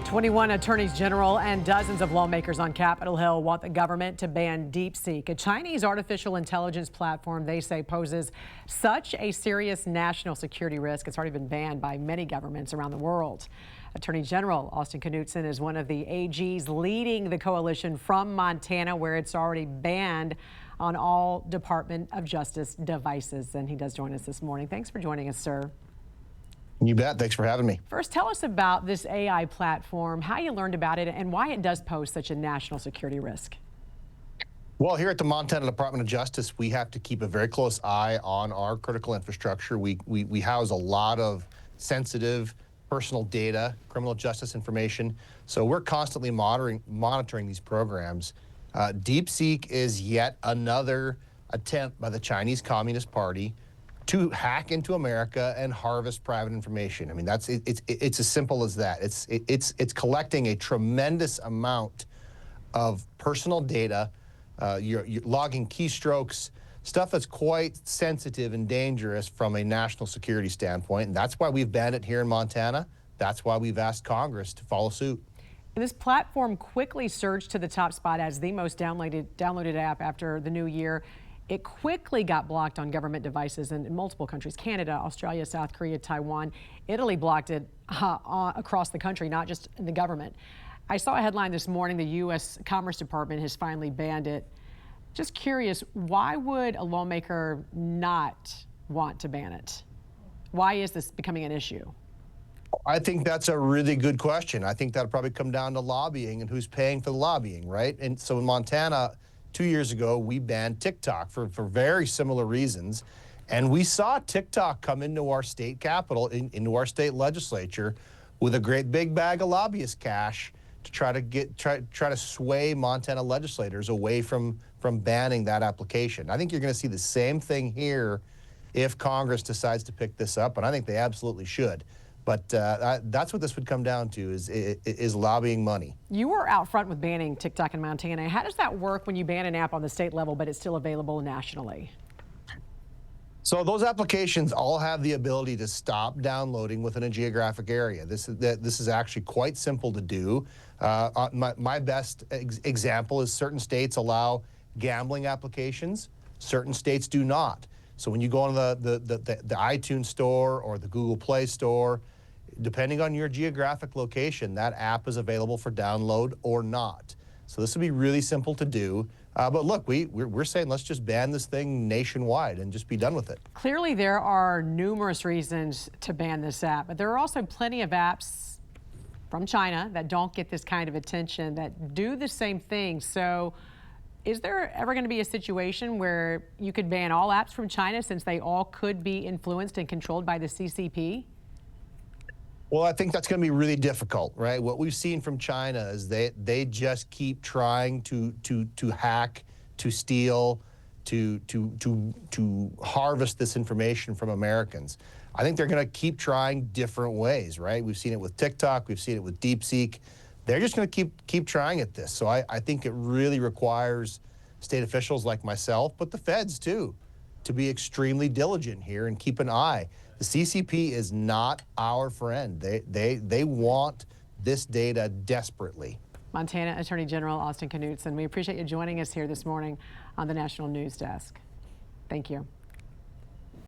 21 attorneys general and dozens of lawmakers on Capitol Hill want the government to ban DeepSeek, a Chinese artificial intelligence platform they say poses such a serious national security risk. It's already been banned by many governments around the world. Attorney General Austin Knudsen is one of the AGs leading the coalition from Montana, where it's already banned on all Department of Justice devices. And he does join us this morning. Thanks for joining us, sir. You bet. Thanks for having me. First, tell us about this AI platform, how you learned about it, and why it does pose such a national security risk. Well, here at the Montana Department of Justice, we have to keep a very close eye on our critical infrastructure. We house a lot of sensitive personal data, criminal justice information, so we're constantly monitoring these programs. DeepSeek is yet another attempt by the Chinese Communist Party to hack into America and harvest private information. I mean, it's as simple as that. It's collecting a tremendous amount of personal data. You're logging keystrokes, stuff that's quite sensitive and dangerous from a national security standpoint. And that's why we've banned it here in Montana. That's why we've asked Congress to follow suit. And this platform quickly surged to the top spot as the most downloaded app after the new year. It quickly got blocked on government devices in multiple countries: Canada, Australia, South Korea, Taiwan. Italy blocked it across the country, not just in the government. I saw a headline this morning, the U.S. Commerce Department has finally banned it. Just curious, why would a lawmaker not want to ban it? Why is this becoming an issue? I think that's a really good question. I think that'll probably come down to lobbying and who's paying for the lobbying, right? And so in Montana, 2 years ago, we banned TikTok for very similar reasons. And we saw TikTok come into our state capitol, into our state legislature with a great big bag of lobbyist cash to try to sway Montana legislators away from banning that application. I think you're going to see the same thing here if Congress decides to pick this up, and I think they absolutely should. But that's what this would come down to, is lobbying money. You were out front with banning TikTok in Montana. How does that work when you ban an app on the state level, but it's still available nationally? So those applications all have the ability to stop downloading within a geographic area. This is actually quite simple to do. My best example is certain states allow gambling applications. Certain states do not. So when you go on the iTunes store or the Google Play store, depending on your geographic location, that app is available for download or not. So this would be really simple to do. But look, we're saying let's just ban this thing nationwide and just be done with it. Clearly, there are numerous reasons to ban this app, but there are also plenty of apps from China that don't get this kind of attention, that do the same thing. So is there ever going to be a situation where you could ban all apps from China, since they all could be influenced and controlled by the CCP? Well, I think that's going to be really difficult, right? What we've seen from China is they just keep trying to hack, to steal, to harvest this information from Americans. I think they're going to keep trying different ways, right? We've seen it with TikTok, we've seen it with DeepSeek. They're just going to keep trying at this. So I think it really requires state officials like myself, but the feds too, to be extremely diligent here and keep an eye. The CCP is not our friend. They want this data desperately. Montana Attorney General Austin Knudsen, we appreciate you joining us here this morning on the National News Desk. Thank you.